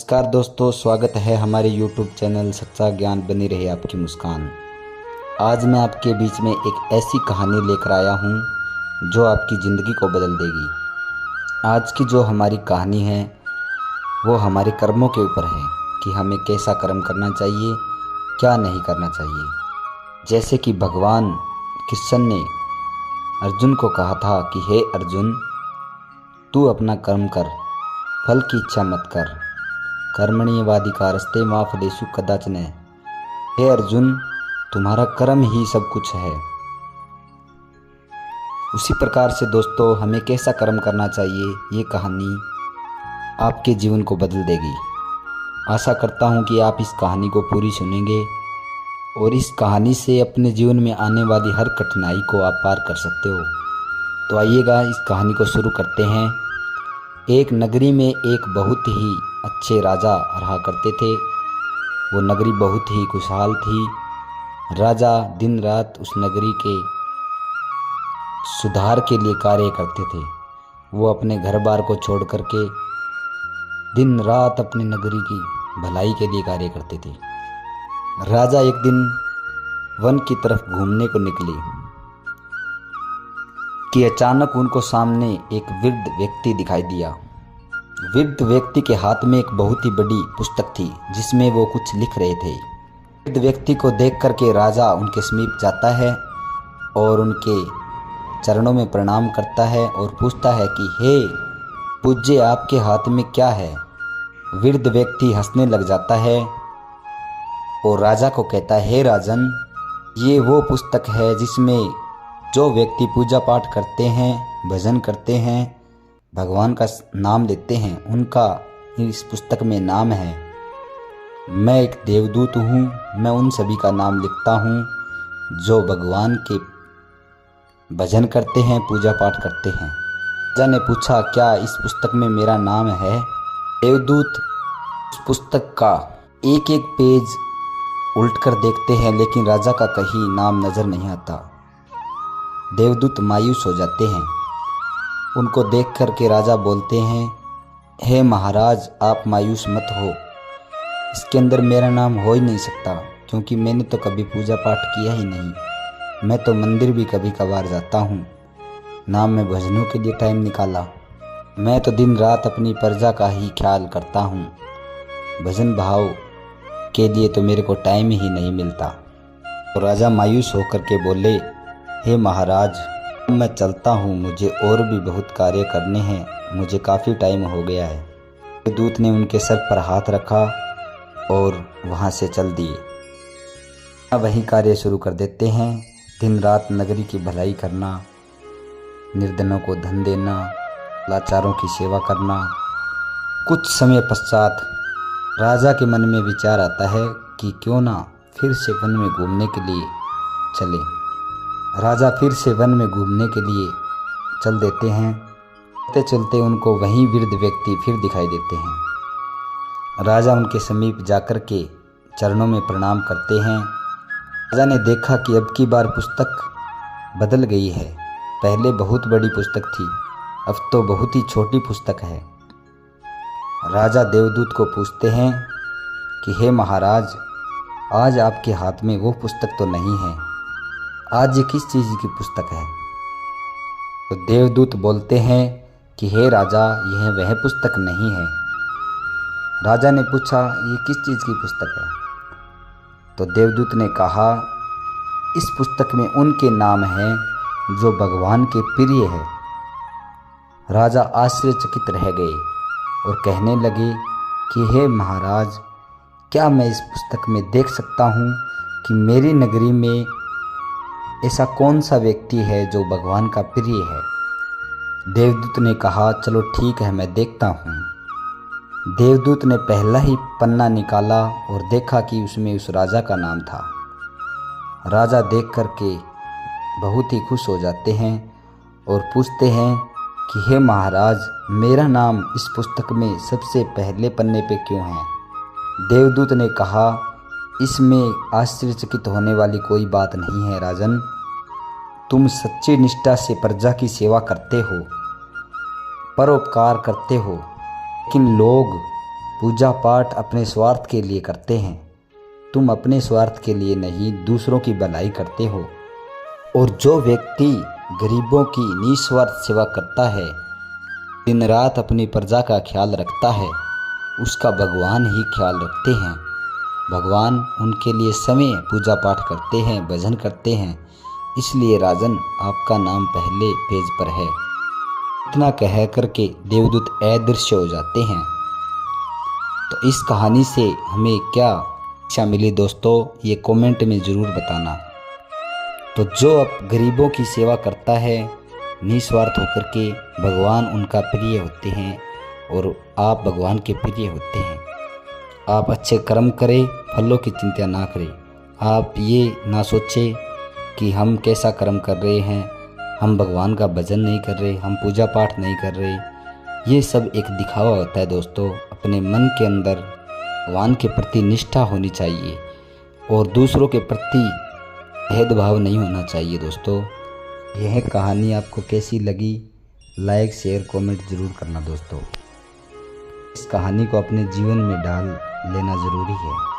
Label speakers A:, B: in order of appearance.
A: नमस्कार दोस्तों, स्वागत है हमारे YouTube चैनल सच्चा ज्ञान बनी रहे आपकी मुस्कान। आज मैं आपके बीच में एक ऐसी कहानी लेकर आया हूँ जो आपकी ज़िंदगी को बदल देगी। आज की जो हमारी कहानी है वो हमारे कर्मों के ऊपर है कि हमें कैसा कर्म करना चाहिए, क्या नहीं करना चाहिए। जैसे कि भगवान कृष्ण ने अर्जुन को कहा था कि हे अर्जुन, तू अपना कर्म कर, फल की इच्छा मत कर। कर्मण्येवाधिकारस्ते मा फलेषु कदाचन। हे अर्जुन, तुम्हारा कर्म ही सब कुछ है। उसी प्रकार से दोस्तों, हमें कैसा कर्म करना चाहिए, ये कहानी आपके जीवन को बदल देगी। आशा करता हूँ कि आप इस कहानी को पूरी सुनेंगे और इस कहानी से अपने जीवन में आने वाली हर कठिनाई को आप पार कर सकते हो। तो आइएगा, इस कहानी को शुरू करते हैं। एक नगरी में एक बहुत ही अच्छे राजा रहा करते थे। वो नगरी बहुत ही खुशहाल थी। राजा दिन रात उस नगरी के सुधार के लिए कार्य करते थे। वो अपने घर बार को छोड़ करके दिन रात अपनी नगरी की भलाई के लिए कार्य करते थे। राजा एक दिन वन की तरफ घूमने को निकले कि अचानक उनको सामने एक वृद्ध व्यक्ति दिखाई दिया। वृद्ध व्यक्ति के हाथ में एक बहुत ही बड़ी पुस्तक थी जिसमें वो कुछ लिख रहे थे। वृद्ध व्यक्ति को देख करके राजा उनके समीप जाता है और उनके चरणों में प्रणाम करता है और पूछता है कि हे पूज्य, आपके हाथ में क्या है। वृद्ध व्यक्ति हंसने लग जाता है और राजा को कहता है, हे राजन, ये वो पुस्तक है जिसमें जो व्यक्ति पूजा पाठ करते हैं, भजन करते हैं, भगवान का नाम लेते हैं, उनका इस पुस्तक में नाम है। मैं एक देवदूत हूँ। मैं उन सभी का नाम लिखता हूँ जो भगवान के भजन करते हैं, पूजा पाठ करते हैं। राजा ने पूछा, क्या इस पुस्तक में मेरा नाम है। देवदूत उस पुस्तक का एक एक पेज उल्ट कर देखते हैं, लेकिन राजा का कहीं नाम नजर नहीं आता। देवदूत मायूस हो जाते हैं। उनको देख कर के राजा बोलते हैं, हे महाराज, आप मायूस मत हो। इसके अंदर मेरा नाम हो ही नहीं सकता, क्योंकि मैंने तो कभी पूजा पाठ किया ही नहीं। मैं तो मंदिर भी कभी कभार जाता हूँ, ना मैं भजनों के लिए टाइम निकाला। मैं तो दिन रात अपनी प्रजा का ही ख्याल करता हूँ। भजन भाव के लिए तो मेरे को टाइम ही नहीं मिलता। तो राजा मायूस होकर के बोले, हे महाराज, मैं चलता हूँ, मुझे और भी बहुत कार्य करने हैं, मुझे काफ़ी टाइम हो गया है। दूत ने उनके सर पर हाथ रखा और वहाँ से चल दिए। वही कार्य शुरू कर देते हैं। दिन रात नगरी की भलाई करना, निर्धनों को धन देना, लाचारों की सेवा करना। कुछ समय पश्चात राजा के मन में विचार आता है कि क्यों ना फिर से वन में घूमने के लिए चले। राजा फिर से वन में घूमने के लिए चल देते हैं। चलते चलते उनको वही वृद्ध व्यक्ति फिर दिखाई देते हैं। राजा उनके समीप जाकर के चरणों में प्रणाम करते हैं। राजा ने देखा कि अब की बार पुस्तक बदल गई है। पहले बहुत बड़ी पुस्तक थी, अब तो बहुत ही छोटी पुस्तक है। राजा देवदूत को पूछते हैं कि हे महाराज, आज आपके हाथ में वो पुस्तक तो नहीं है, आज ये किस चीज़ की पुस्तक है। तो देवदूत बोलते हैं कि हे राजा, यह वह पुस्तक नहीं है। राजा ने पूछा, ये किस चीज़ की पुस्तक है। तो देवदूत ने कहा, इस पुस्तक में उनके नाम हैं जो भगवान के प्रिय है। राजा आश्चर्यचकित रह गए और कहने लगे कि हे महाराज, क्या मैं इस पुस्तक में देख सकता हूँ कि मेरी नगरी में ऐसा कौन सा व्यक्ति है जो भगवान का प्रिय है। देवदूत ने कहा, चलो ठीक है, मैं देखता हूँ। देवदूत ने पहला ही पन्ना निकाला और देखा कि उसमें उस राजा का नाम था। राजा देख करके बहुत ही खुश हो जाते हैं और पूछते हैं कि हे महाराज, मेरा नाम इस पुस्तक में सबसे पहले पन्ने पे क्यों है। देवदूत ने कहा, इसमें आश्चर्यचकित होने वाली कोई बात नहीं है राजन। तुम सच्ची निष्ठा से प्रजा की सेवा करते हो, परोपकार करते हो, लेकिन लोग पूजा पाठ अपने स्वार्थ के लिए करते हैं। तुम अपने स्वार्थ के लिए नहीं, दूसरों की भलाई करते हो। और जो व्यक्ति गरीबों की निस्वार्थ सेवा करता है, दिन रात अपनी प्रजा का ख्याल रखता है, उसका भगवान ही ख्याल रखते हैं। भगवान उनके लिए समय पूजा पाठ करते हैं, भजन करते हैं। इसलिए राजन, आपका नाम पहले पेज पर है। इतना कह करके देवदूत अदृश्य हो जाते हैं। तो इस कहानी से हमें क्या शिक्षा मिली दोस्तों, ये कमेंट में ज़रूर बताना। तो जो अब गरीबों की सेवा करता है निस्वार्थ होकर के, भगवान उनका प्रिय होते हैं और आप भगवान के प्रिय होते हैं। आप अच्छे कर्म करें, फलों की चिंता ना करें। आप ये ना सोचें कि हम कैसा कर्म कर रहे हैं, हम भगवान का भजन नहीं कर रहे, हम पूजा पाठ नहीं कर रहे। ये सब एक दिखावा होता है दोस्तों। अपने मन के अंदर भगवान के प्रति निष्ठा होनी चाहिए और दूसरों के प्रति भेदभाव नहीं होना चाहिए दोस्तों। यह कहानी आपको कैसी लगी, लाइक शेयर कमेंट ज़रूर करना दोस्तों। इस कहानी को अपने जीवन में डाल लेना ज़रूरी है।